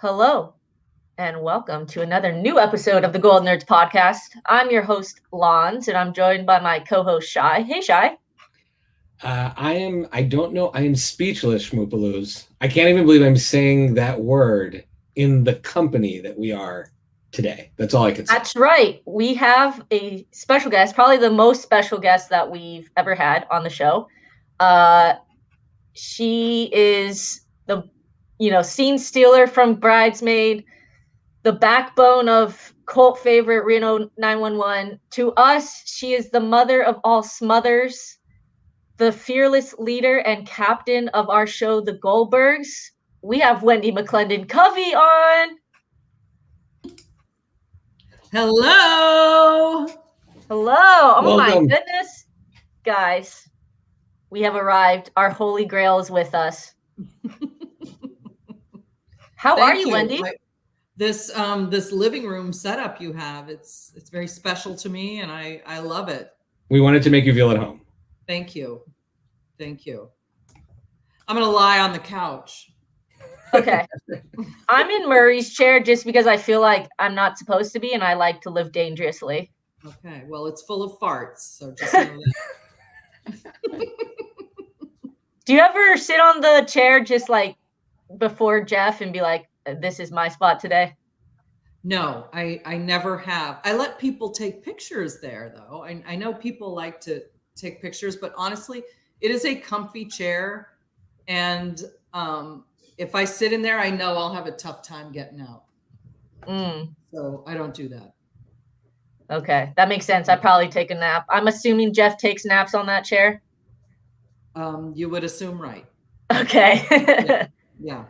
Hello, and welcome to another new episode of the Goldnerds podcast. I'm your host, Lons, and I'm joined by my co-host, Shai. Hey, Shai. I don't know. I am speechless, Schmoopaloos. I can't even believe I'm saying that word in the company that we are today. That's all I can say. That's right. We have a special guest, probably the most special guest that we've ever had on the show. She is the, scene stealer from Bridesmaid, the backbone of cult favorite Reno 911. To us, she is the mother of all Smothers, the fearless leader and captain of our show, The Goldbergs. We have Wendi McLendon-Covey on. Hello. Hello. Oh Welcome. my goodness. Guys, we have arrived. Our holy grail is with us. How are you, Wendi? This living room setup you have, it's very special to me, and I love it. We wanted to make you feel at home. Thank you. I'm gonna lie on the couch. Okay. I'm in Murray's chair just because I feel like I'm not supposed to be, and I like to live dangerously. Okay, well, it's full of farts, so just know that. Do you ever sit on the chair just like before Jeff and be like, this is my spot today? No, I never have. I let people take pictures there, though. I know people like to take pictures, but honestly, it is a comfy chair, and if I sit in there, I know I'll have a tough time getting out. So I don't do that. Okay, that makes sense. I probably take a nap. I'm assuming Jeff takes naps on that chair. You would assume right. Okay. Yeah.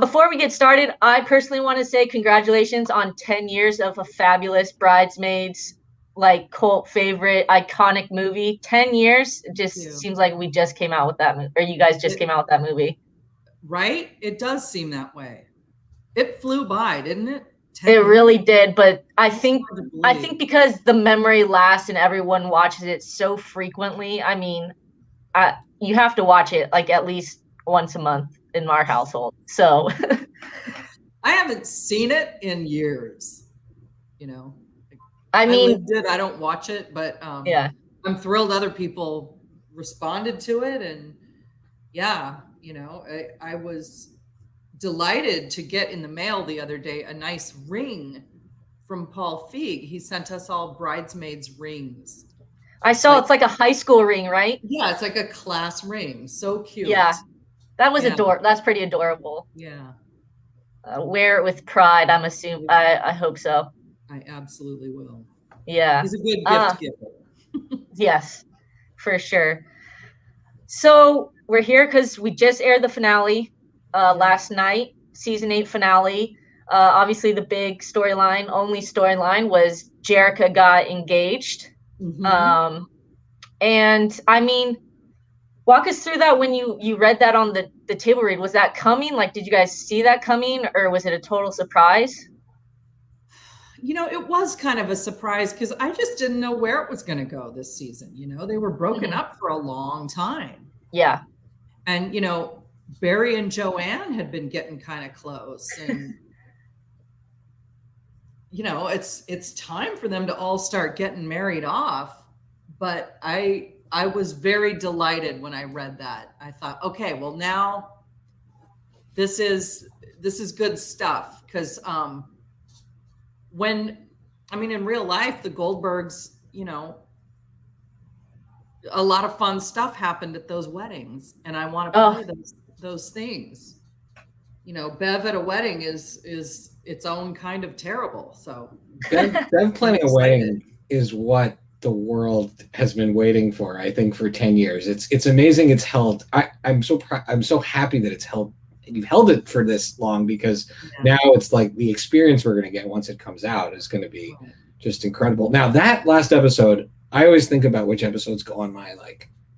Before we get started, I personally want to say congratulations on 10 years of a fabulous Bridesmaids, like cult favorite, iconic movie. 10 years. It just seems like we just came out with that movie, or you guys just came out with that movie. Right? It does seem that way. It flew by, didn't it? It really did, but I think because the memory lasts and everyone watches it so frequently, I mean, you have to watch it like at least once a month in our household. So I haven't seen it in years. I mean, I don't watch it, but yeah, I'm thrilled other people responded to it, and yeah, I was delighted to get in the mail the other day a nice ring from Paul Feig. He sent us all bridesmaids rings. I saw it's like a high school ring, right? Yeah, it's like a class ring. So cute. Yeah, that was adorable. That's pretty adorable. Yeah. Wear it with pride. I'm assuming. I hope so. I absolutely will. Yeah. He's a good gift giver. Yes, for sure. So we're here because we just aired the finale last night, season 8 finale. Obviously, the big only storyline was Jerica got engaged. Mm-hmm. And I mean, walk us through that when you read that on the table read. Was that coming? Like, did you guys see that coming, or was it a total surprise? It was kind of a surprise because I just didn't know where it was going to go this season. They were broken up for a long time. Yeah. And, Barry and Joanne had been getting kind of close, and it's time for them to all start getting married off. But I was very delighted when I read that. I thought, okay, well, now this is good stuff, because in real life, the Goldbergs, a lot of fun stuff happened at those weddings, and I want to play those things. Bev at a wedding is its own kind of terrible. So Bev planning a wedding is what the world has been waiting for, I think, for 10 years. It's amazing it's held. I'm so happy that it's held. You've held it for this long, because now it's like the experience we're going to get once it comes out is going to be just incredible. Now, that last episode, I always think about which episodes go on my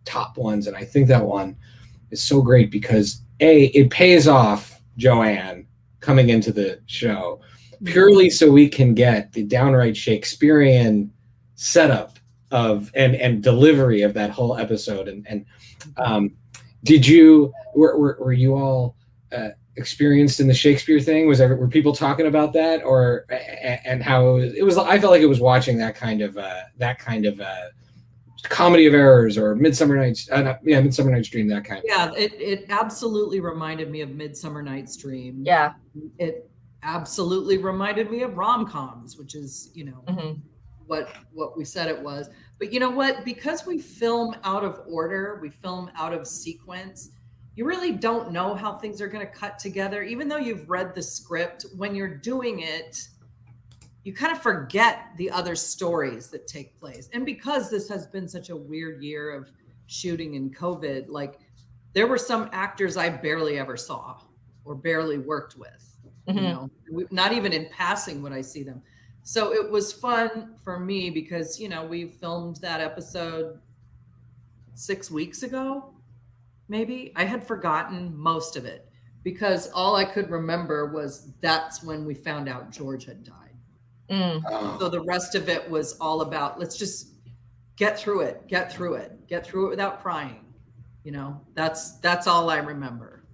top ones, and I think that one is so great because it pays off Joanne coming into the show purely so we can get the downright Shakespearean setup of and delivery of that whole episode. And did you were you all experienced in the Shakespeare thing? Were people talking about that, or and how it was? I felt like it was watching that kind of Comedy of Errors or Midsummer Night's Midsummer Night's Dream, that kind. Yeah, it absolutely reminded me of Midsummer Night's Dream. Yeah. It absolutely reminded me of rom-coms, which is, Mm-hmm. what we said it was. But you know what? Because we film out of order, we film out of sequence, you really don't know how things are going to cut together. Even though you've read the script, when you're doing it, you kind of forget the other stories that take place. And because this has been such a weird year of shooting in COVID, like there were some actors I barely ever saw or barely worked with, not even in passing would I see them. So it was fun for me because, we filmed that episode 6 weeks ago, maybe. I had forgotten most of it because all I could remember was that's when we found out George had died. So the rest of it was all about, let's just get through it without crying. That's all I remember.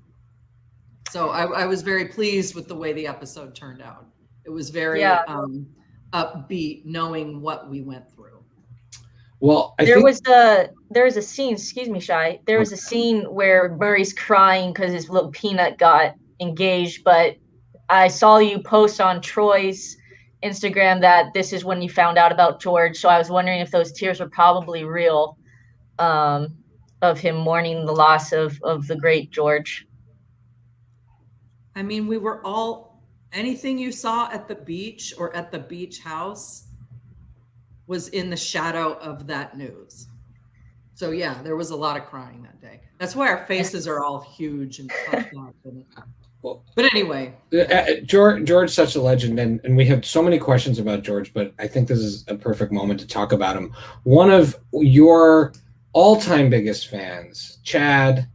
So I was very pleased with the way the episode turned out. It was very upbeat, knowing what we went through. Well, there was a scene, excuse me, Shai. There was a scene where Murray's crying because his little peanut got engaged, but I saw you post on Troy's Instagram that this is when you found out about George. So I was wondering if those tears were probably real, of him mourning the loss of the great George. I mean, we were all, anything you saw at the beach or at the beach house was in the shadow of that news. So yeah, there was a lot of crying that day. That's why our faces are all huge and puffed up. But anyway, George's such a legend, and we have so many questions about George, but I think this is a perfect moment to talk about him. One of your all-time biggest fans, Chad,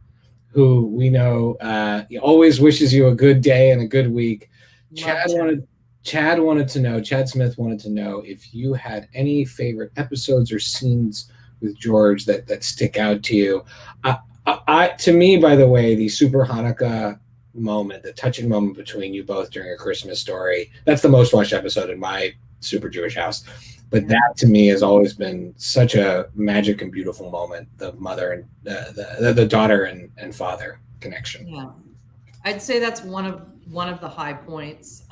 who we know always wishes you a good day and a good week. Chad Smith wanted to know if you had any favorite episodes or scenes with George that stick out to you. To me, by the way, the Super Hanukkah moment, the touching moment between you both during A Christmas Story, that's the most watched episode in my super Jewish house. But that to me has always been such a magic and beautiful moment, the mother and the daughter and father connection. Yeah, I'd say that's one of the high points.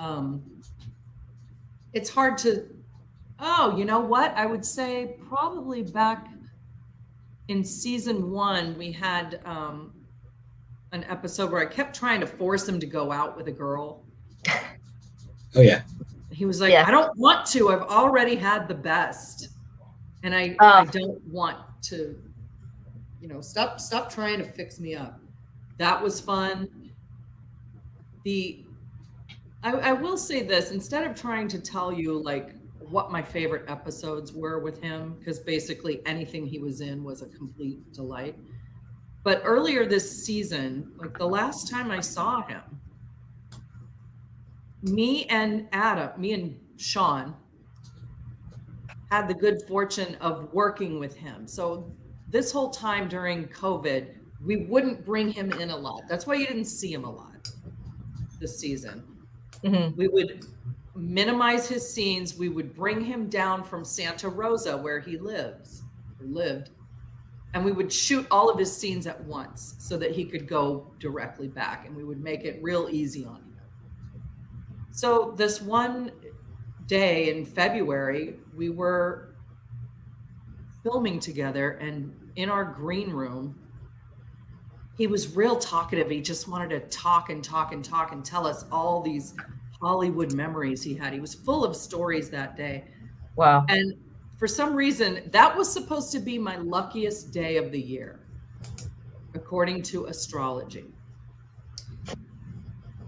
It's hard to, you know what? I would say probably back in season 1, we had an episode where I kept trying to force him to go out with a girl. Oh yeah. He was like, I don't want to. I've already had the best. And I don't want to, stop trying to fix me up. That was fun. I will say this, instead of trying to tell you like what my favorite episodes were with him, because basically anything he was in was a complete delight. But earlier this season, like the last time I saw him, me and Sean had the good fortune of working with him. So this whole time during COVID, we wouldn't bring him in a lot. That's why you didn't see him a lot this season. Mm-hmm. We would minimize his scenes. We would bring him down from Santa Rosa, where he lived, and we would shoot all of his scenes at once so that he could go directly back, and we would make it real easy on him. So this one day in February, we were filming together, and in our green room, he was real talkative. He just wanted to talk and tell us all these Hollywood memories he had. He was full of stories that day. Wow. And for some reason, that was supposed to be my luckiest day of the year, according to astrology.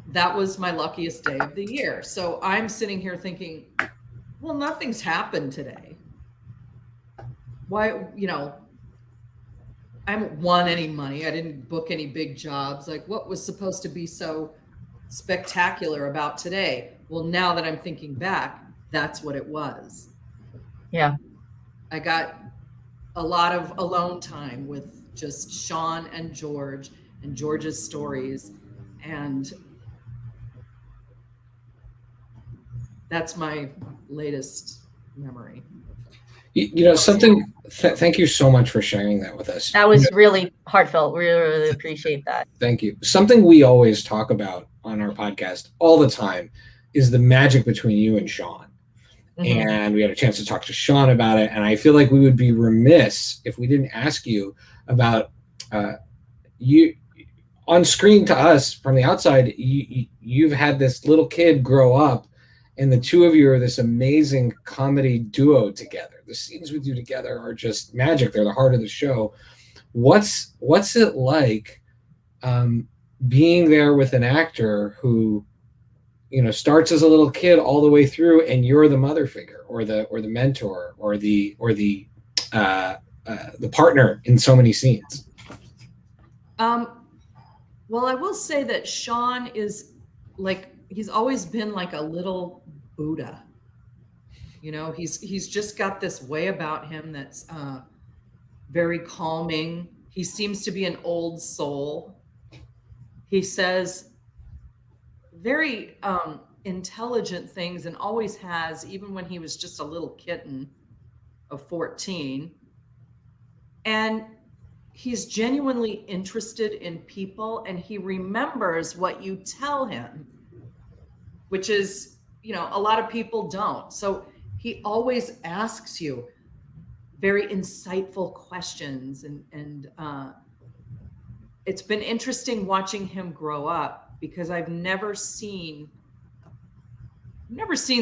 That was my luckiest day of the year. So I'm sitting here thinking, well, nothing's happened today. Why, I haven't won any money. I didn't book any big jobs. Like, what was supposed to be so spectacular about today? Well, now that I'm thinking back, that's what it was. Yeah. I got a lot of alone time with just Sean and George's stories. And that's my latest memory. You know, something, thank you so much for sharing that with us. That was really heartfelt. Really, really appreciate that. Thank you. Something we always talk about on our podcast all the time is the magic between you and Sean. Mm-hmm. And we had a chance to talk to Sean about it. And I feel like we would be remiss if we didn't ask you about you on screen. To us from the outside, you've had this little kid grow up, and the two of you are this amazing comedy duo together. The scenes with you together are just magic. They're the heart of the show. What's it like being there with an actor who, you know, starts as a little kid all the way through, and you're the mother figure or the mentor or the partner in so many scenes? Well, I will say that Sean is like, he's always been like a little Buddha. You know, he's just got this way about him that's very calming. He seems to be an old soul. He says very intelligent things, and always has, even when he was just a little kitten of 14. And he's genuinely interested in people, and he remembers what you tell him, which is, you know, a lot of people don't. So he always asks you very insightful questions, and it's been interesting watching him grow up, because I've never seen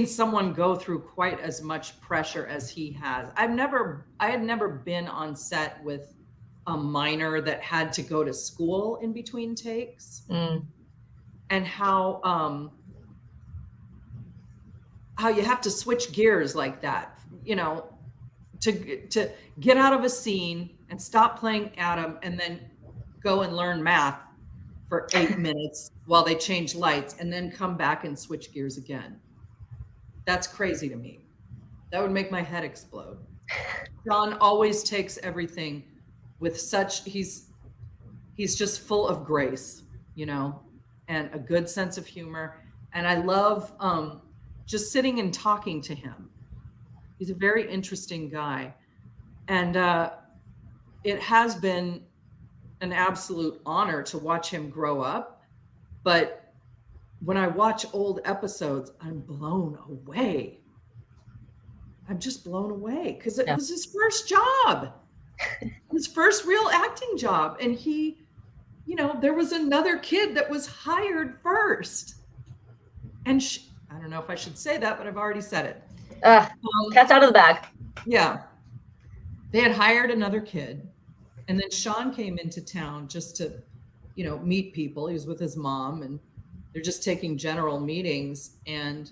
someone go through quite as much pressure as he has. I had never been on set with a minor that had to go to school in between takes, and how you have to switch gears like that, you know, to get out of a scene and stop playing Adam and then go and learn math for 8 minutes while they change lights, and then come back and switch gears again. That's crazy to me. That would make my head explode. John always takes everything with such, he's just full of grace, you know, and a good sense of humor. And I love just sitting and talking to him. He's a very interesting guy. And it has been an absolute honor to watch him grow up. But when I watch old episodes, I'm blown away. I'm just blown away, because it was his first job, his first real acting job. And he, you know, there was another kid that was hired first. And I don't know if I should say that, but I've already said it. Cat's out of the bag. Yeah. They had hired another kid. And then Sean came into town just to, you know, meet people. He was with his mom, and they're just taking general meetings, and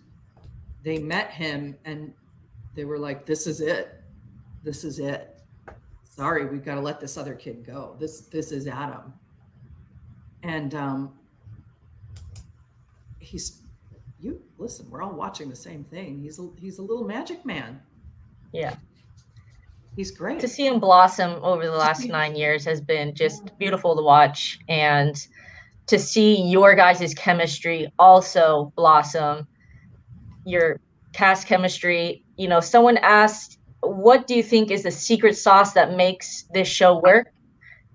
they met him, and they were like, this is it. This is it. Sorry, we've got to let this other kid go. This is Adam. And listen, we're all watching the same thing. He's a little magic man. Yeah. He's great. To see him blossom over the last 9 years has been just beautiful to watch. And to see your guys' chemistry also blossom, your cast chemistry. You know, someone asked, what do you think is the secret sauce that makes this show work?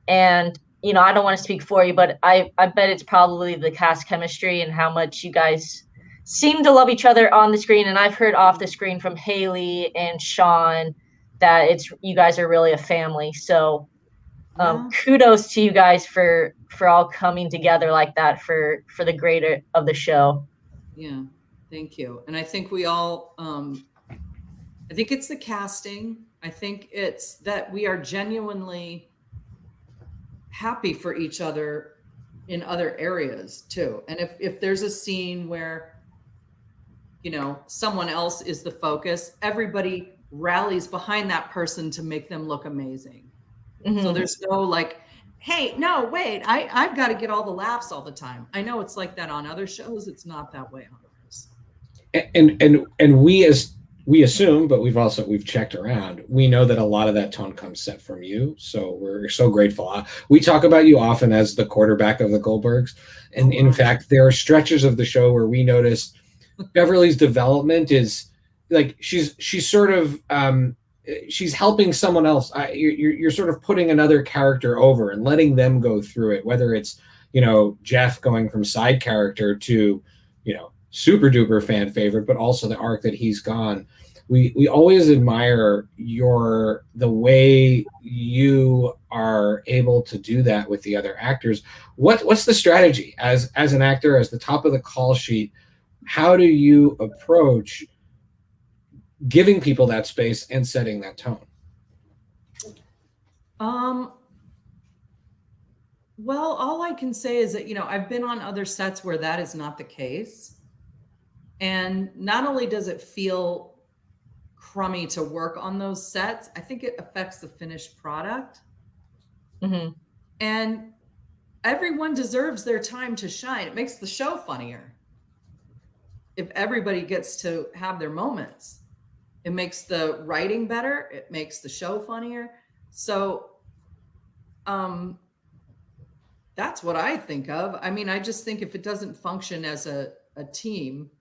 And, you know, I don't want to speak for you, but I bet it's probably the cast chemistry and how much you guys seem to love each other on the screen. And I've heard off the screen from Haley and Sean that you guys are really a family. So kudos to you guys for all coming together like that for the greater of the show. Yeah, thank you. And I think we all, I think it's the casting. I think it's that we are genuinely happy for each other in other areas too. And if there's a scene where, you know, someone else is the focus, everybody rallies behind that person to make them look amazing. Mm-hmm. So there's no like, hey, no, wait, I've got to get all the laughs all the time. I know it's like that on other shows. It's not that way on ours. And we assume, but we've checked around. We know that a lot of that tone comes set from you. So we're so grateful. We talk about you often as the quarterback of the Goldbergs. And in fact, there are stretches of the show where we notice Beverly's development is like she's sort of she's helping someone else. You're sort of putting another character over and letting them go through it, whether it's, you know, Jeff going from side character to, you know, super duper fan favorite, but also the arc that he's gone. We always admire the way you are able to do that with the other actors. What's the strategy as an actor, as the top of the call sheet? How do you approach giving people that space and setting that tone? Well, all I can say is that, you know, I've been on other sets where that is not the case. And not only does it feel crummy to work on those sets, I think it affects the finished product. Mm-hmm. And everyone deserves their time to shine. It makes the show funnier if everybody gets to have their moments. It makes the writing better. It makes the show funnier. So that's what I think of. I mean, I just think if it doesn't function as a team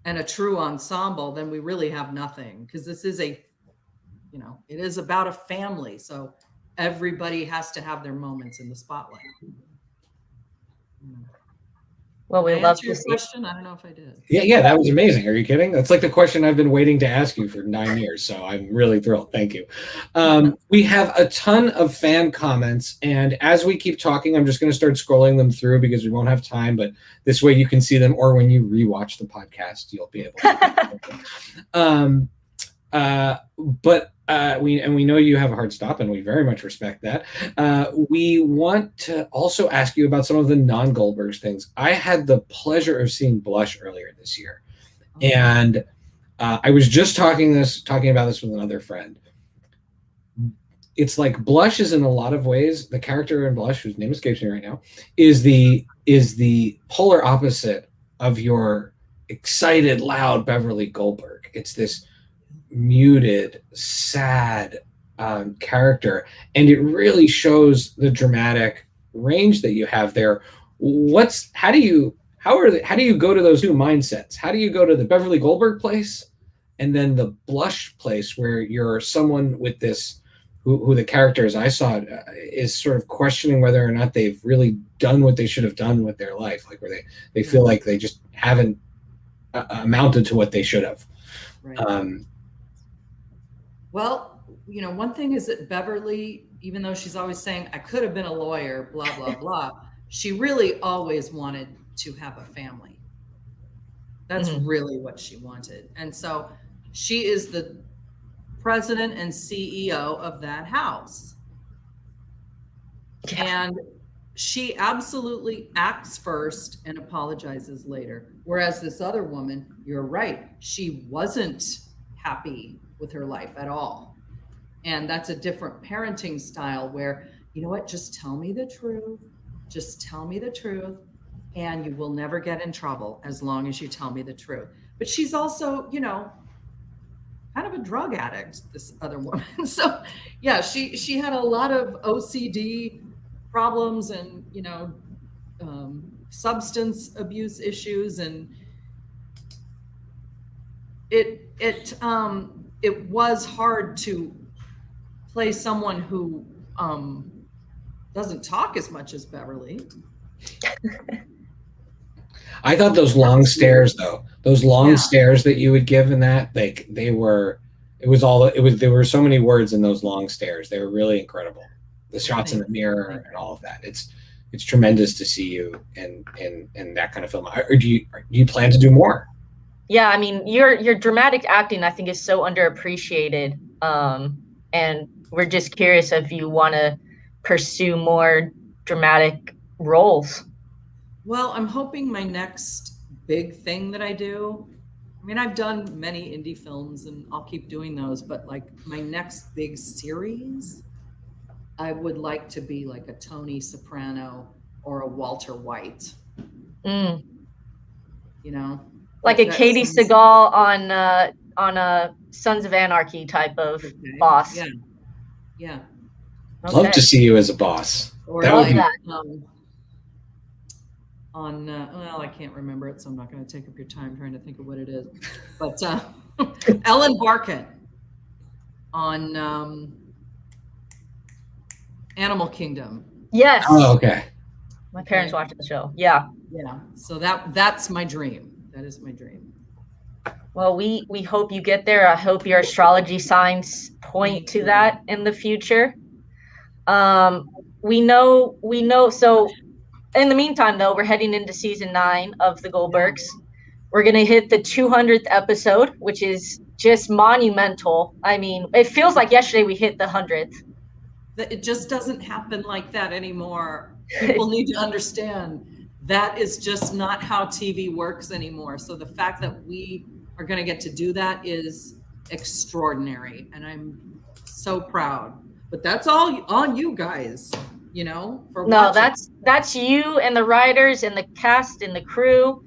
and a true ensemble, then we really have nothing, because this is it is about a family. So everybody has to have their moments in the spotlight. Well, we love to see. Question. I don't know if I did. Yeah, that was amazing. Are you kidding? That's like the question I've been waiting to ask you for 9 years. So I'm really thrilled. Thank you. We have a ton of fan comments, and as we keep talking, I'm just going to start scrolling them through because we won't have time. But this way, you can see them, or when you rewatch the podcast, you'll be able to. We know you have a hard stop, and we very much respect that. We want to also ask you about some of the non-Goldbergs things. I had the pleasure of seeing Blush earlier this year, and I was just talking about this with another friend. It's like Blush is in a lot of ways, the character in Blush, whose name escapes me right now, is the polar opposite of your excited, loud Beverly Goldberg. It's this muted, sad character, and it really shows the dramatic range that you have there. How do you go to those two mindsets? How do you go to the Beverly Goldberg place and then the Blush place, where you're someone with this who the characters I saw is sort of questioning whether or not they've really done what they should have done with their life, like where they feel like they just haven't amounted to what they should have. Right. Well, one thing is that Beverly, even though she's always saying, I could have been a lawyer, blah, blah, blah, she really always wanted to have a family. That's really what she wanted. And so she is the president and CEO of that house. Yeah. And she absolutely acts first and apologizes later. Whereas this other woman, you're right, she wasn't happy with her life at all. And that's a different parenting style where, you know what, just tell me the truth. Just tell me the truth, and you will never get in trouble as long as you tell me the truth. But she's also, kind of a drug addict, this other woman. So yeah, she had a lot of OCD problems and, substance abuse issues. And it was hard to play someone who doesn't talk as much as Beverly. I thought those long stares, though, stares that you would give in that, like there were so many words in those long stares. They were really incredible. The shots in the mirror and all of that. It's tremendous to see you in that kind of film. Or do you plan to do more? Yeah, I mean, your dramatic acting, I think, is so underappreciated. And we're just curious if you want to pursue more dramatic roles. Well, I'm hoping my next big thing that I do, I mean, I've done many indie films and I'll keep doing those, but like my next big series, I would like to be like a Tony Soprano or a Walter White. Like a Katie Seagal on a Sons of Anarchy type of boss. Yeah. Okay. Love to see you as a boss. Or that like, would be... on well, I can't remember it, so I'm not going to take up your time trying to think of what it is. But Ellen Barkin on Animal Kingdom. Yes. Oh, okay. My parents watched the show. Yeah. Yeah. So that's my dream. That is my dream. Well, we hope you get there. I hope your astrology signs point to that in the future. We know. So in the meantime, though, we're heading into season 9 of the Goldbergs. We're going to hit the 200th episode, which is just monumental. I mean, it feels like yesterday we hit the 100th. It just doesn't happen like that anymore. People need to understand that is just not how TV works anymore. So the fact that we are going to get to do that is extraordinary. And I'm so proud. But that's all on you guys, you know, for watching. That's you and the writers and the cast and the crew.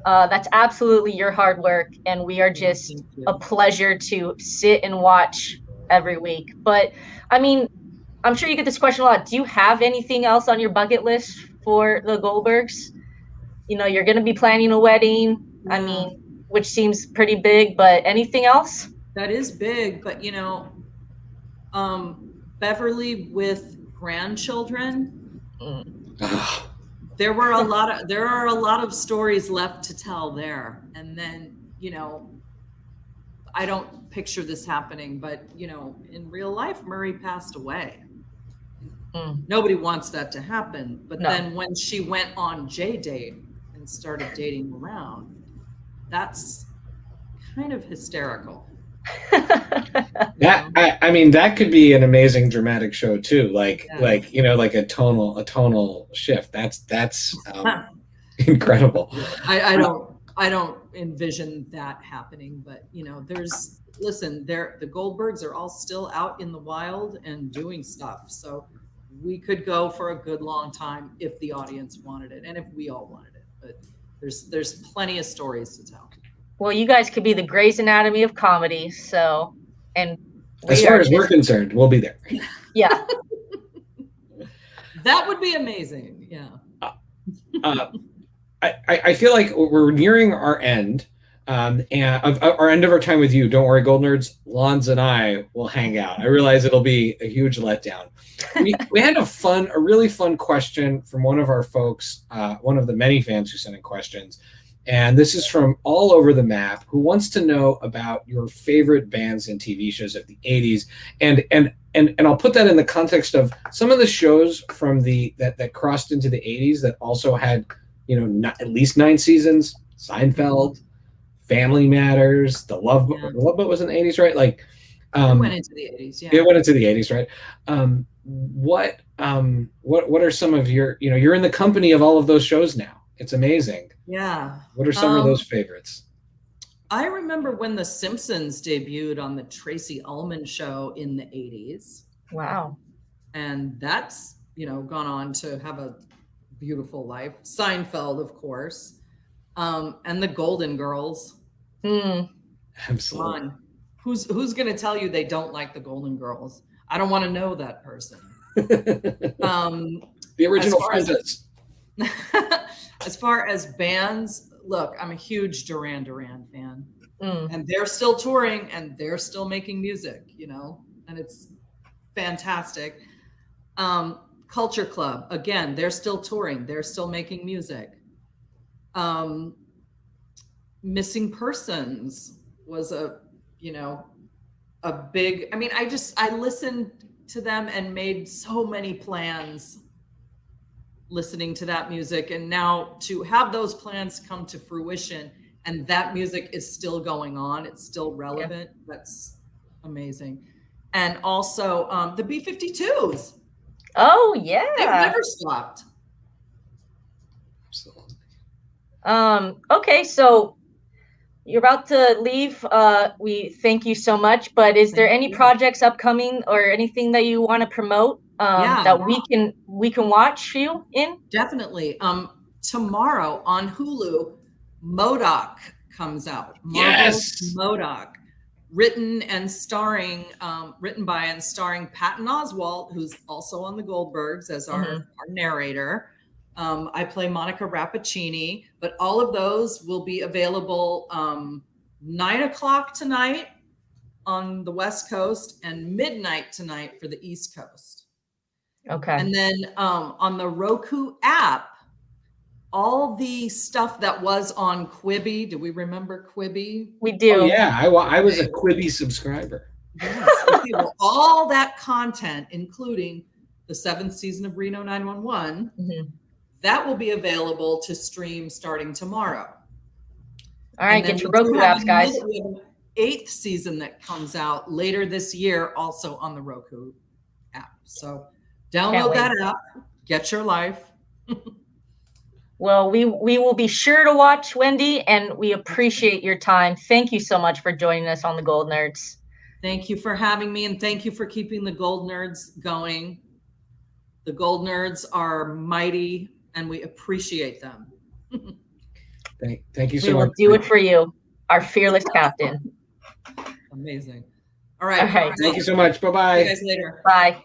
That's absolutely your hard work, and we are just a pleasure to sit and watch every week. But I mean, I'm sure you get this question a lot. Do you have anything else on your bucket list for the Goldbergs? You know, you're going to be planning a wedding. Yeah. I mean, which seems pretty big, but anything else? That is big, but you know, Beverly with grandchildren. There are a lot of stories left to tell there. And then, you know, I don't picture this happening, but you know, in real life, Murray passed away. Nobody wants that to happen. But then when she went on J-Date and started dating around, that's kind of hysterical. I mean, that could be an amazing dramatic show too. Like you know, like a tonal shift. That's incredible. I don't envision that happening, but you know, the Goldbergs are all still out in the wild and doing stuff. So we could go for a good long time if the audience wanted it and if we all wanted it. But there's plenty of stories to tell. Well, you guys could be the Grey's Anatomy of comedy. So, and as far as we're concerned, we'll be there. Yeah. That would be amazing. Yeah. I feel like we're nearing our end, and our end of our time with you. Don't worry, Goldnerds. Lons and I will hang out. I realize it'll be a huge letdown. We had a really fun question from one of our folks, one of the many fans who sent in questions. And this is from all over the map, who wants to know about your favorite bands and TV shows of the 80s. And I'll put that in the context of some of the shows from that crossed into the 80s that also had, you know, at least 9 seasons. Seinfeld, Family Matters, The Love Boat. The Love Boat was in the 80s, right? Like it went into the 80s, yeah. It went into the 80s, right? What are some of your, you know, you're in the company of all of those shows now. It's amazing. Yeah. What are some of those favorites? I remember when The Simpsons debuted on the Tracy Ullman show in the 80s. Wow. And that's, you know, gone on to have a beautiful life. Seinfeld, of course. And the Golden Girls. Absolutely. Who's going to tell you they don't like the Golden Girls? I don't want to know that person. The original Friends. As far as bands, look, I'm a huge Duran Duran fan. And they're still touring and they're still making music, you know, and it's fantastic. Culture Club, again, they're still touring. They're still making music. Missing Persons was a big, I mean, I listened to them and made so many plans listening to that music, and now to have those plans come to fruition and that music is still going on, it's still relevant. Yeah. That's amazing. And also the B-52s. Oh yeah, they've never stopped. Absolutely. Okay, so you're about to leave. We thank you so much, but is there any projects upcoming or anything that you want to promote that we can watch you in? Definitely. Tomorrow on Hulu, MODOK comes out. Marvel's MODOK, written by and starring Patton Oswalt, who's also on the Goldbergs as our narrator. I play Monica Rappaccini, but all of those will be available 9:00 tonight on the West Coast and midnight tonight for the East Coast. Okay. And then on the Roku app, all the stuff that was on Quibi. Do we remember Quibi? We do. Oh, yeah, I was a Quibi subscriber. Yes. Okay, well, all that content, including the 7th season of Reno 911, that will be available to stream starting tomorrow. All right, get your Roku apps, guys. We have an 8th season that comes out later this year, also on the Roku app. So download that app, get your life. Well, we will be sure to watch, Wendi, and we appreciate your time. Thank you so much for joining us on the Goldnerds. Thank you for having me, and thank you for keeping the Goldnerds going. The Goldnerds are mighty, and we appreciate them. Thank you so much. We will do it for you, our fearless captain. Amazing. All right. Thank you so much. Bye-bye. See you guys later. Bye.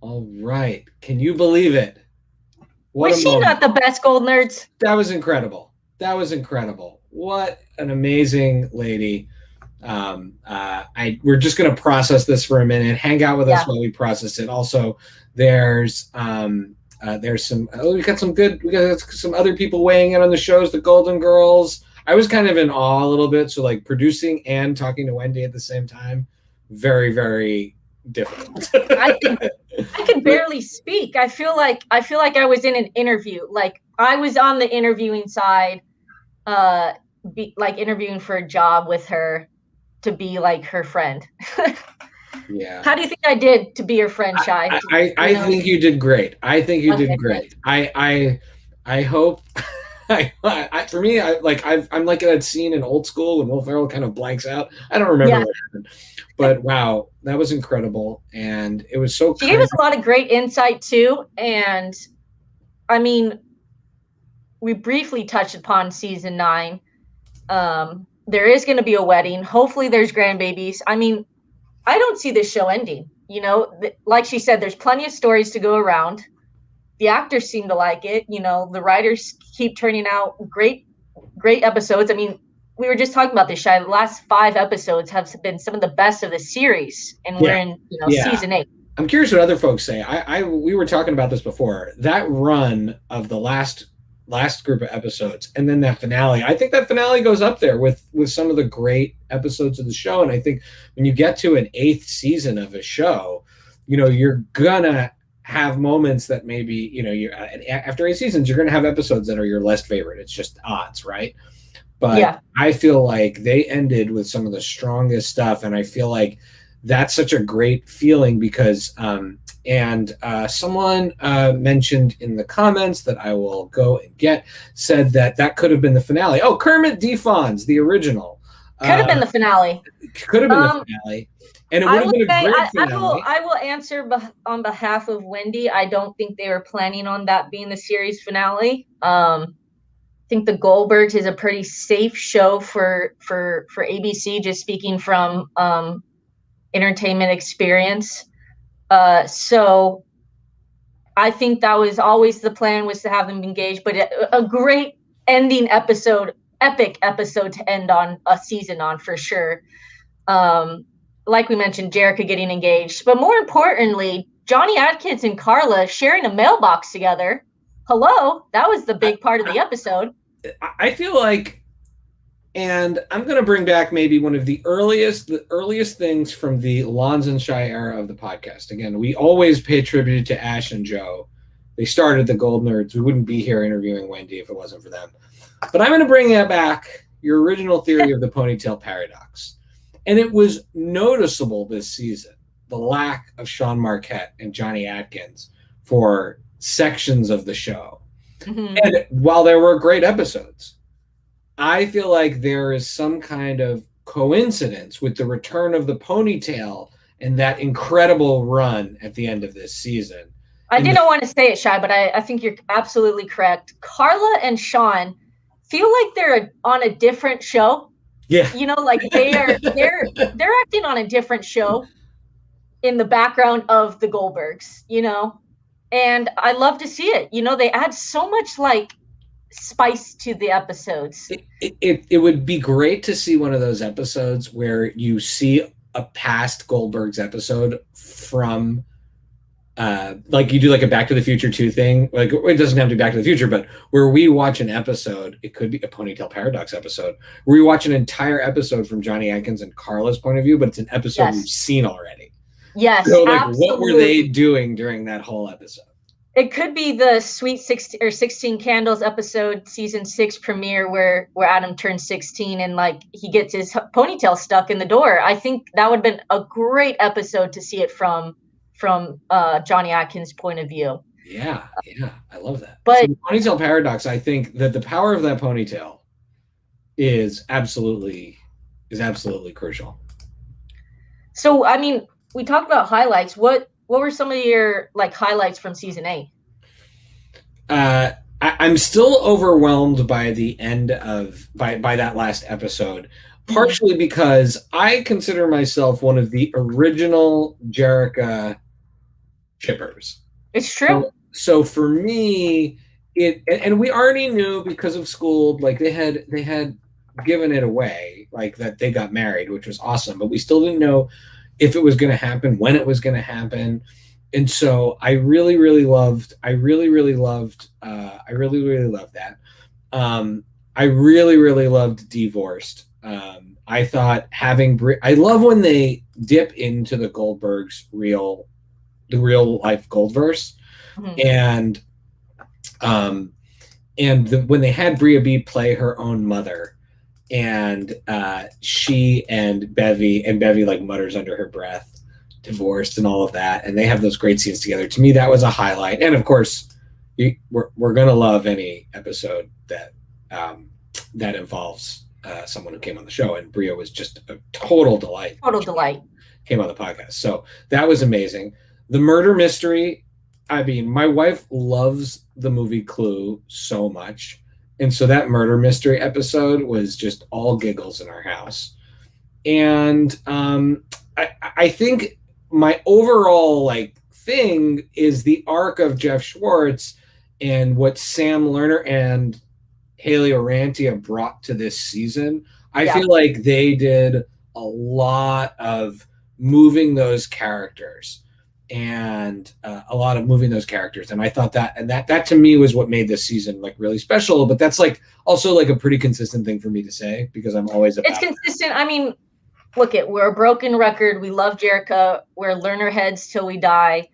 All right. Can you believe it? Was she not the best, Goldnerds? That was incredible. That was incredible. What an amazing lady. We're just going to process this for a minute. Hang out with us while we process it. Also, there's some we got some other people weighing in on the shows, the Golden Girls. I was kind of in awe a little bit. So like producing and talking to Wendi at the same time, very, very difficult. I could barely speak. I feel like I was in an interview. Like I was on the interviewing side, interviewing for a job with her to be like her friend. Yeah. How do you think I did to be your friend, Shai? I think you did great. I think you did great. I hope. For me, I'm like that scene in Old School when Will Ferrell kind of blanks out. I don't remember what happened, but wow, that was incredible, and it was so. She gave us a lot of great insight too, and I mean, we briefly touched upon season 9. There is going to be a wedding. Hopefully, there's grandbabies. I mean, I don't see this show ending. You know, like she said, there's plenty of stories to go around. The actors seem to like it. You know, the writers keep turning out great episodes. I mean, we were just talking about this, Shai. The last 5 episodes have been some of the best of the series, and we're in season 8. I'm curious what other folks say. We were talking about this before. That run of the last group of episodes, and then that finale. I think that finale goes up there with some of the great episodes of the show. And I think when you get to an 8th season of a show, you know, you're gonna have moments that maybe, you know, after 8 seasons, you're going to have episodes that are your least favorite. It's just odds, right? But I feel like they ended with some of the strongest stuff. And I feel like that's such a great feeling because, someone mentioned in the comments that I will go and said that could have been the finale. Oh, Kermit Defons, the original. Could have been the finale. Could have been the finale. And it would have been a great finale. I will answer on behalf of Wendi. I don't think they were planning on that being the series finale. I think the Goldbergs is a pretty safe show for ABC, just speaking from entertainment experience. So I think that was always the plan, was to have them engaged, but a great ending episode, epic episode to end on a season on for sure. Like we mentioned, Jerica getting engaged, but more importantly, Johnny Atkins and Carla sharing a mailbox together. Hello, that was the big part of the episode. I feel like, and I'm going to bring back maybe one of the earliest things from the Lons and Shai era of the podcast. Again, we always pay tribute to Ash and Joe. They started the Goldnerds. We wouldn't be here interviewing Wendi if it wasn't for them. But I'm going to bring back your original theory of the ponytail paradox. And it was noticeable this season, the lack of Sean Marquette and Johnny Atkins for sections of the show. Mm-hmm. And while there were great episodes, I feel like there is some kind of coincidence with the return of the ponytail and that incredible run at the end of this season. I didn't want to say it, Shai, but I think you're absolutely correct. Carla and Sean feel like they're on a different show. Yeah. You know, like they're acting on a different show in the background of the Goldbergs, you know? and I love to see it. You know, they add so much like spice to the episodes. It would be great to see one of those episodes where you see a past Goldbergs episode from like you do like a Back to the Future 2 thing. Like it doesn't have to be Back to the Future, but where we watch an episode, it could be a Ponytail Paradox episode, where we watch an entire episode from Johnny Atkins and Carla's point of view, but it's an episode we've seen already. Yes, so like absolutely. what were they doing during that whole episode? It could be the Sweet 16 or 16 Candles episode, season 6 premiere, where Adam turns 16 and like he gets his ponytail stuck in the door. I think that would have been a great episode to see it from Johnny Atkins' point of view. Yeah, I love that. But so Ponytail Paradox, I think that the power of that ponytail is absolutely crucial. So, I mean, we talked about highlights. What were some of your like highlights from season 8? I'm still overwhelmed by the end of by that last episode, partially because I consider myself one of the original Jerrica shippers. It's true. So for me, and we already knew because of school, like they had given it away, like that they got married, which was awesome, but we still didn't know if it was going to happen, when it was going to happen. And so I really loved that. I really loved Divorced. I thought having I love when they dip into the Goldbergs real life Goldverse. And when they had Bria B play her own mother, and she and Bevy like mutters under her breath, divorced and all of that, and they have those great scenes together. To me, that was a highlight. And of course, we're gonna love any episode that that involves someone who came on the show, and Bria was just a total delight. Came on the podcast, so that was amazing. The murder mystery. I mean, my wife loves the movie Clue so much. And so that murder mystery episode was just all giggles in our house. And I think my overall like thing is the arc of Jeff Schwartz and what Sam Lerner and Haley Orantia brought to this season. I feel like they did a lot of moving those characters. And and I thought that to me was what made this season like really special. But that's like also like a pretty consistent thing for me to say, because I'm always about it's consistent. I mean, look, we're a broken record. We love Jerrica. We're Lerner heads till we die.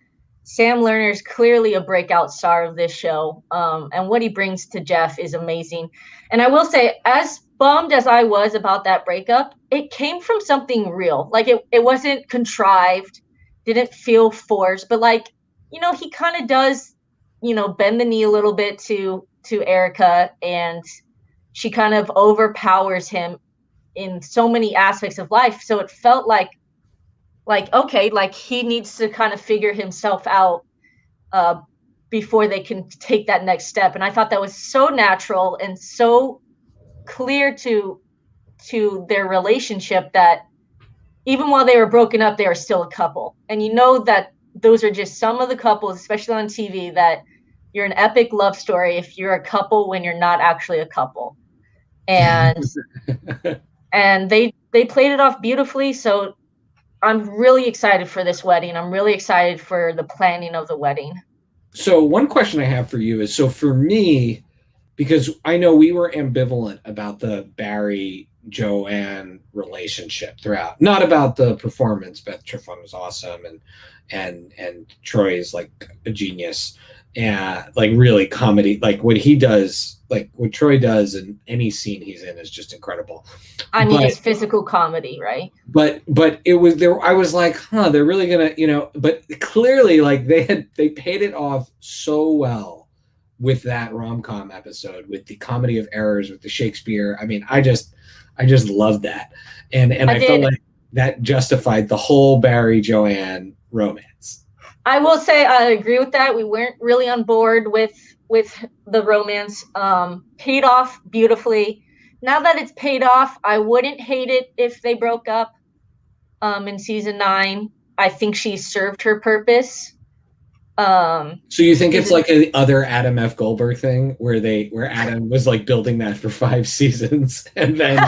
Sam Lerner's clearly a breakout star of this show, and what he brings to Jeff is amazing. And I will say, as bummed as I was about that breakup, it came from something real. Like it wasn't contrived. Didn't feel forced, but like, you know, he kind of does, you know, bend the knee a little bit to Erica, and she kind of overpowers him in so many aspects of life. So it felt like okay, like he needs to kind of figure himself out before they can take that next step. And I thought that was so natural and so clear to their relationship that even while they were broken up, they were still a couple. And you know that those are just some of the couples, especially on TV, that you're an epic love story if you're a couple when you're not actually a couple. And and they played it off beautifully. So I'm really excited for this wedding. I'm really excited for the planning of the wedding. So one question I have for you is, so for me, because I know we were ambivalent about the Barry Joanne relationship throughout, not about the performance. Beth Trifon was awesome, and Troy is like a genius, and like really comedy, like what he does, like what Troy does in any scene he's in is just incredible. I mean, it's physical comedy, right? But it was there. I was like, they're really gonna, you know. But clearly, like they paid it off so well with that rom-com episode, with the comedy of errors, with the Shakespeare. I mean, I just loved that, and I felt like that justified the whole Barry Joanne romance. I will say I agree with that. We weren't really on board with the romance. Paid off beautifully. Now that it's paid off, I wouldn't hate it if they broke up in season 9. I think she served her purpose. So you think it's like a other Adam F. Goldberg thing where Adam was like building that for 5 seasons and then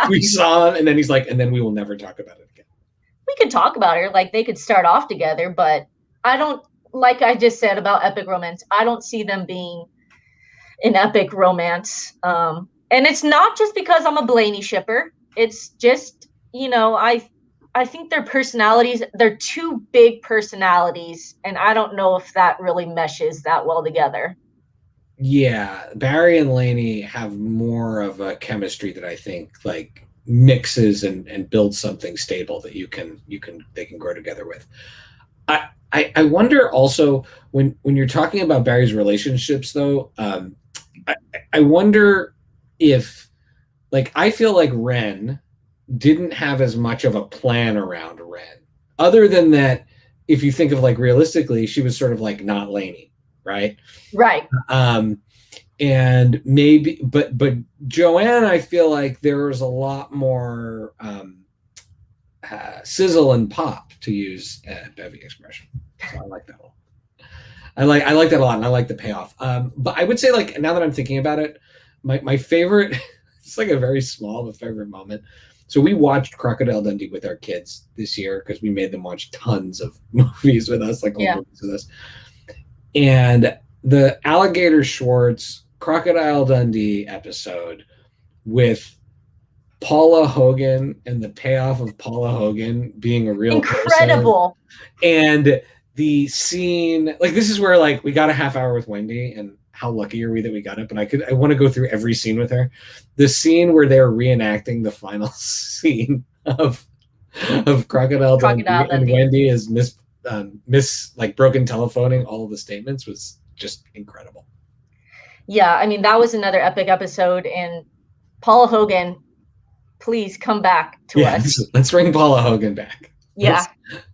we saw him and then he's like, and then we will never talk about it again. We could talk about it. Like they could start off together, but I don't, like I just said about epic romance, I don't see them being an epic romance. And it's not just because I'm a Blaney shipper. It's just, I think their personalities, they're 2 big personalities, and I don't know if that really meshes that well together. Yeah, Barry and Lainey have more of a chemistry that I think like mixes and builds something stable that they can grow together with. I wonder also when you're talking about Barry's relationships though, I wonder if like I feel like Ren didn't have as much of a plan around Ren. Other than that, if you think of like realistically, she was sort of like not Lainey, right? Right. And maybe, but Joanne, I feel like there was a lot more sizzle and pop, to use a Bevy expression. So I like that a lot. I like that a lot, and I like the payoff. But I would say, like, now that I'm thinking about it, my favorite, it's like a very small but favorite moment. So we watched Crocodile Dundee with our kids this year because we made them watch tons of movies with us, like old movies with us. And the Alligator Schwartz Crocodile Dundee episode with Paula Hogan and the payoff of Paula Hogan being a real incredible person. And the scene, like this is where like we got a half hour with Wendi, and how lucky are we that we got it? But I want to go through every scene with her. The scene where they're reenacting the final scene of Crocodile Dundee, and Wendi is miss like broken telephoning all of the statements was just incredible. Yeah, I mean that was another epic episode, and Paula Hogan, please come back to us. Let's bring Paula Hogan back. Yeah.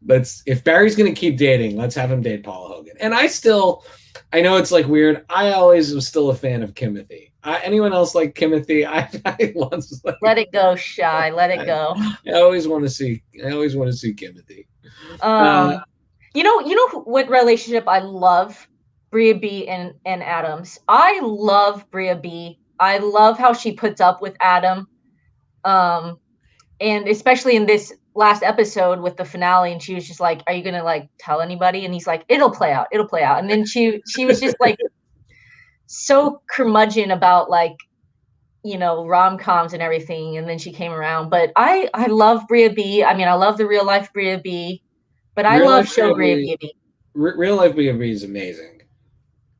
Let's if Barry's gonna keep dating, let's have him date Paula Hogan. And I know it's like weird. I always was still a fan of Kimothy. Anyone else like Kimothy? Let it go, Shy. Let it go. I always want to see Kimothy. You know what relationship I love? Bria B and Adams. I love Bria B. I love how she puts up with Adam. And especially in this last episode with the finale, and she was just like, are you gonna like tell anybody? And he's like, it'll play out. And then she was just like so curmudgeon about like, rom-coms and everything, and then she came around. But I love Bria B. I mean, I love the real life Bria B, but I love show Bria B. Real life Bria B is amazing.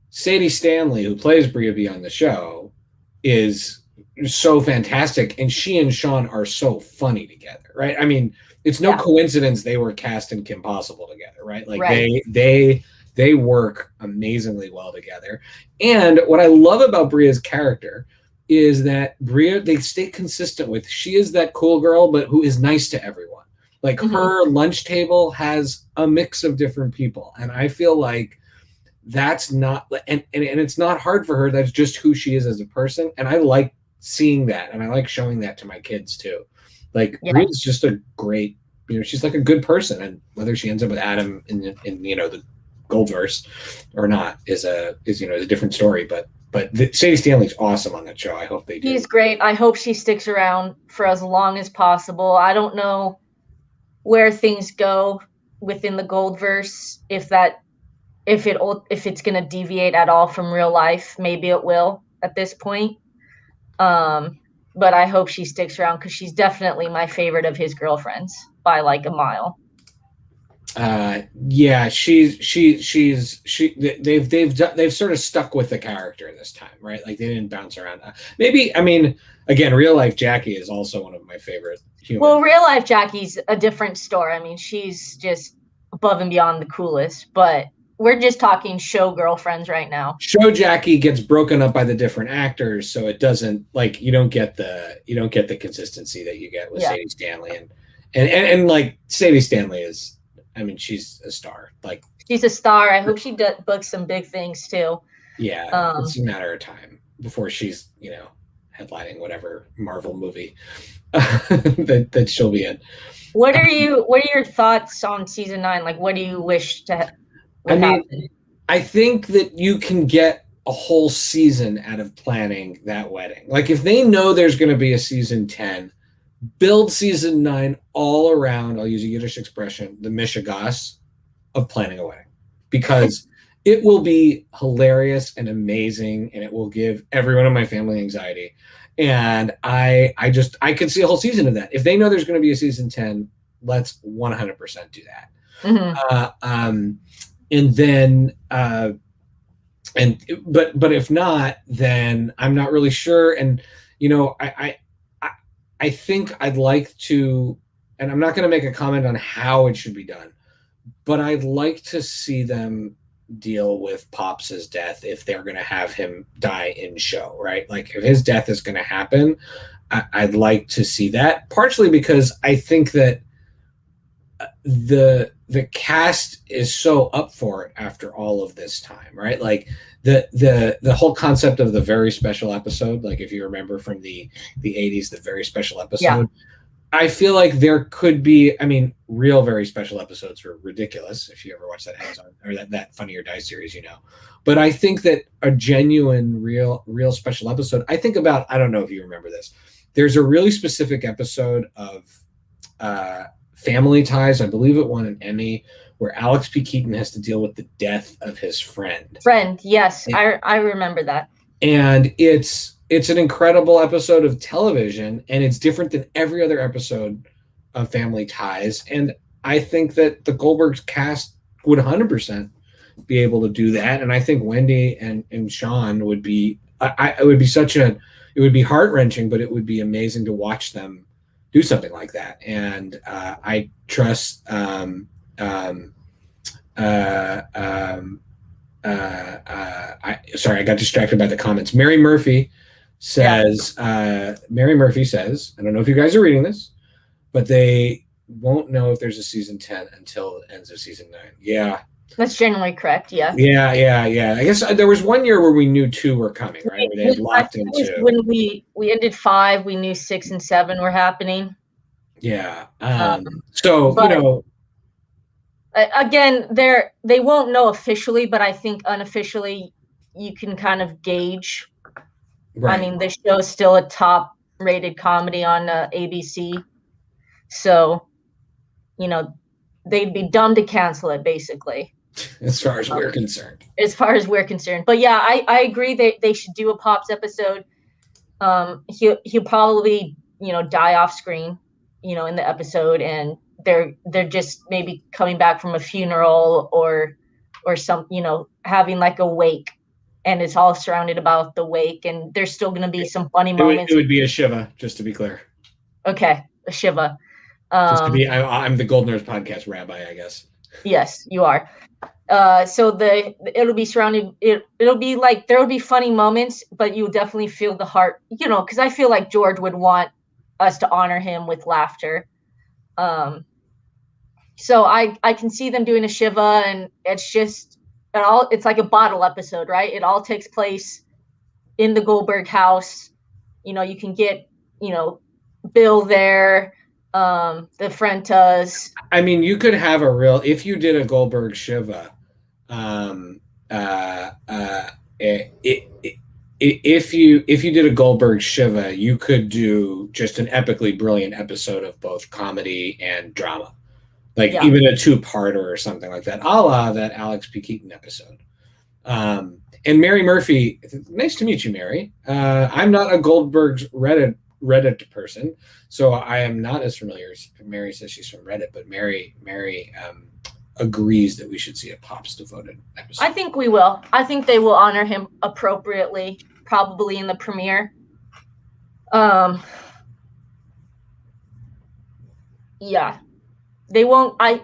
Sadie Stanley, who plays Bria B on the show, is so fantastic, and she and Sean are so funny together, right? I mean, it's no coincidence they were cast in Kim Possible together, right? Like they work amazingly well together. And what I love about Bria's character is that Bria, they stay consistent with, she is that cool girl, but who is nice to everyone. Like her lunch table has a mix of different people, and I feel like that's not, and it's not hard for her. That's just who she is as a person, and I like seeing that, and I like showing that to my kids too. Like Bria's just a great, she's like a good person, and whether she ends up with Adam in the Goldverse or not is a different story. But Sadie Stanley's awesome on that show. I hope they do. He's great. I hope she sticks around for as long as possible. I don't know where things go within the Goldverse, if it's going to deviate at all from real life. Maybe it will at this point. But I hope she sticks around because she's definitely my favorite of his girlfriends by like a mile. They've sort of stuck with the character this time, right? Like they didn't bounce around. Maybe, I mean, again, real life Jackie is also one of my favorite humans. Well, real life Jackie's a different story. I mean, she's just above and beyond the coolest, but we're just talking show girlfriends right now. Show Jackie gets broken up by the different actors, so it doesn't, like, you don't get the consistency that you get with Sadie Stanley, and like Sadie Stanley is, I mean, she's a star. Like she's a star. I hope she books some big things too. Yeah, it's a matter of time before she's headlining whatever Marvel movie that she'll be in. What are your thoughts on season 9? Like, what do you wish to would happen. I think that you can get a whole season out of planning that wedding. Like if they know there's going to be a season 10, build season 9 all around, I'll use a Yiddish expression, the mishigas of planning a wedding, because it will be hilarious and amazing, and it will give everyone in my family anxiety. And I could see a whole season of that. If they know there's going to be a season 10, let's 100% do that. And then but if not, then I'm not really sure. And I think I'd like to, and I'm not going to make a comment on how it should be done, but I'd like to see them deal with Pops's death if they're going to have him die in show, right? Like if his death is going to happen, I'd like to see that, partially because I think that the cast is so up for it after all of this time, right? Like the whole concept of the very special episode, like if you remember from the 80s, the very special episode, I feel like there could be, I mean, real very special episodes were ridiculous. If you ever watch that Amazon or that Funny or Die series, but I think that a genuine real special episode, I think about, I don't know if you remember this, there's a really specific episode of Family Ties, I believe it won an Emmy, where Alex P. Keaton has to deal with the death of his friend. Yes, I remember that. And it's an incredible episode of television, and it's different than every other episode of Family Ties. And I think that the Goldbergs cast would 100% be able to do that. And I think Wendi and Sean would be, it would be heart-wrenching, but it would be amazing to watch them do something like that. And I trust I got distracted by the comments. Mary Murphy says, I don't know if you guys are reading this, but they won't know if there's a season 10 until the end of season 9. Yeah. That's generally correct. Yeah. I guess there was one year where we knew 2 were coming, right? Where they had locked in 2. When we ended 5, we knew 6 and 7 were happening. Yeah. Again, they won't know officially, but I think unofficially you can kind of gauge. Right. I mean, the show is still a top-rated comedy on ABC, so they'd be dumb to cancel it, basically. As far as we're concerned. But yeah, I agree they should do a Pops episode. He'll probably die off screen, in the episode, and they're just maybe coming back from a funeral or some, having like a wake, and it's all surrounded about the wake, and there's still going to be some funny moments. It would be a Shiva, just to be clear. Okay, a Shiva. I'm the Goldnerds podcast rabbi, I guess. Yes, you are. So it'll be surrounded. It'll be like there will be funny moments, but you'll definitely feel the heart. Because I feel like George would want us to honor him with laughter. So I can see them doing a Shiva, and it's like a bottle episode, right? It all takes place in the Goldberg house. You can get Bill there. The Frentas. I mean, you could have if you did a Goldberg Shiva, if you did a Goldberg Shiva, you could do just an epically brilliant episode of both comedy and drama, even a 2-parter or something like that, a la that Alex P. Keaton episode. And Mary Murphy, nice to meet you, Mary. I'm not a Goldbergs Reddit person, so I am not as familiar. Mary says she's from Reddit, but Mary agrees that we should see a Pops devoted episode. I think we will. I think they will honor him appropriately, probably in the premiere. Yeah, they won't. I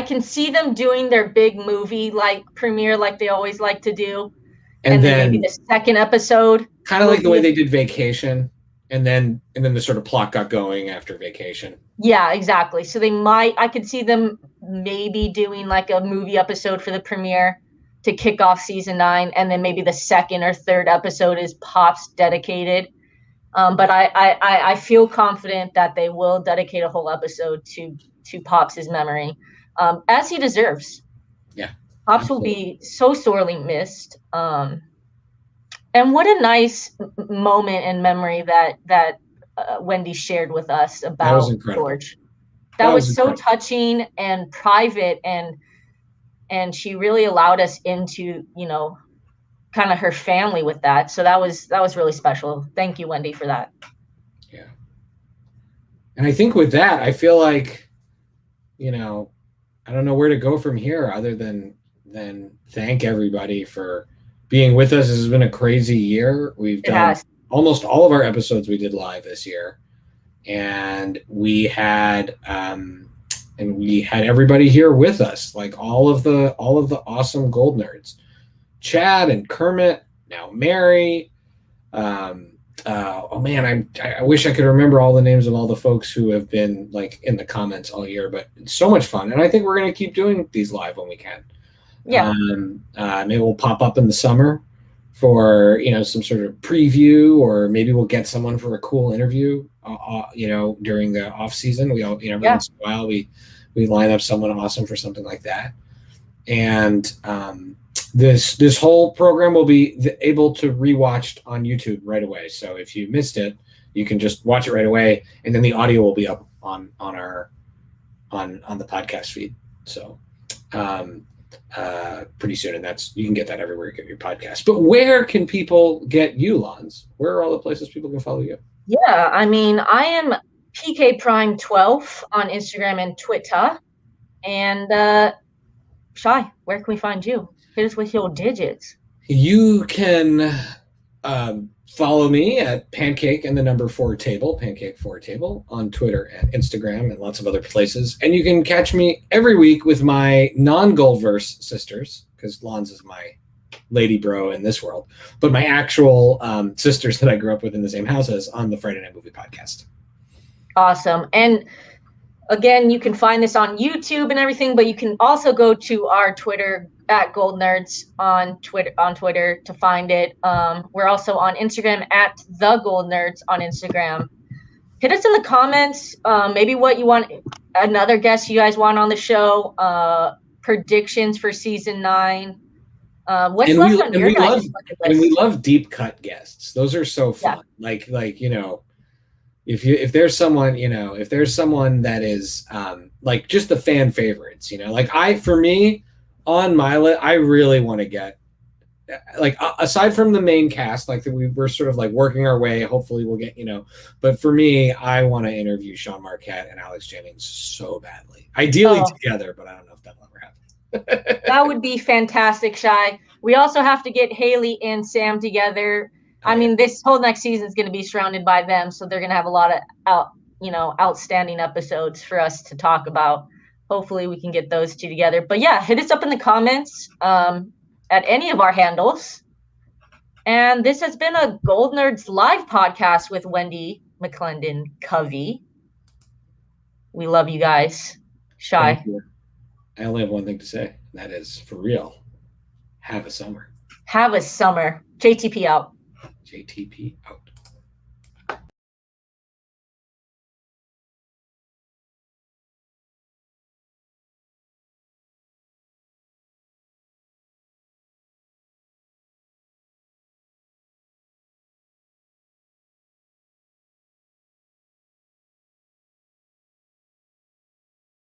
can see them doing their big movie premiere like they always like to do, and then maybe the second episode, kind of like the way they did Vacation. And then the sort of plot got going after Vacation. Yeah, exactly. So I could see them maybe doing like a movie episode for the premiere to kick off season 9. And then maybe the second or third episode is Pops dedicated. But I feel confident that they will dedicate a whole episode to Pops' memory, as he deserves. Yeah. Pops will be so sorely missed. And what a nice moment and memory that Wendi shared with us about George. That was so touching and private, and she really allowed us into, kind of her family with that. So that was really special. Thank you, Wendi, for that. Yeah. And I think with that, I feel like, I don't know where to go from here other than thank everybody for being with us. This has been a crazy year. We've done almost all of our episodes we did live this year. And we had everybody here with us, like all of the awesome Goldnerds. Chad and Kermit, now Mary. Oh man, I wish I could remember all the names of all the folks who have been like in the comments all year, but it's so much fun. And I think we're going to keep doing these live when we can. Yeah. Maybe we'll pop up in the summer for, some sort of preview, or maybe we'll get someone for a cool interview, during the off season. We all, every once in a while we line up someone awesome for something like that. And, this whole program will be able to rewatched on YouTube right away. So if you missed it, you can just watch it right away, and then the audio will be up on the podcast feed. So pretty soon, and you can get that everywhere you get your podcast. But where can people get you, Lons? Where are all the places people can follow you? Yeah, I mean, I am PK Prime 12 on Instagram and Twitter. And Shy, where can we find you? Hit us with your digits. You can follow me at Pancake and the number 4 table, Pancake 4 table, on Twitter and Instagram and lots of other places. And you can catch me every week with my non-Goldverse sisters, because Lons is my lady bro in this world, but my actual sisters that I grew up with in the same house as, on the Friday Night Movie Podcast. Awesome. And again, you can find this on YouTube and everything, but you can also go to our Twitter at Goldnerds on Twitter to find it. We're also on Instagram at the Goldnerds on Instagram. Hit us in the comments, maybe what you want, another guest you guys want on the show, predictions for season 9. What's left on your guys' bucket list? And we love deep cut guests. Those are so fun. Yeah. Like if there's someone, that is like just the fan favorites, for me on my list, I really want to get, like, aside from the main cast, like we're sort of like working our way, hopefully we'll get, but for me, I want to interview Sean Marquette and Alex Jennings so badly, ideally together, but I don't know if that'll ever happen. That would be fantastic, Shy. We also have to get Haley and Sam together. I mean, this whole next season is going to be surrounded by them, so they're going to have a lot of outstanding episodes for us to talk about. Hopefully, we can get those 2 together. But yeah, hit us up in the comments at any of our handles. And this has been a Goldnerds live podcast with Wendi McLendon-Covey. We love you guys. Shy. I only have one thing to say, and that is, for real, have a summer. Have a summer. JTP out. JTP out.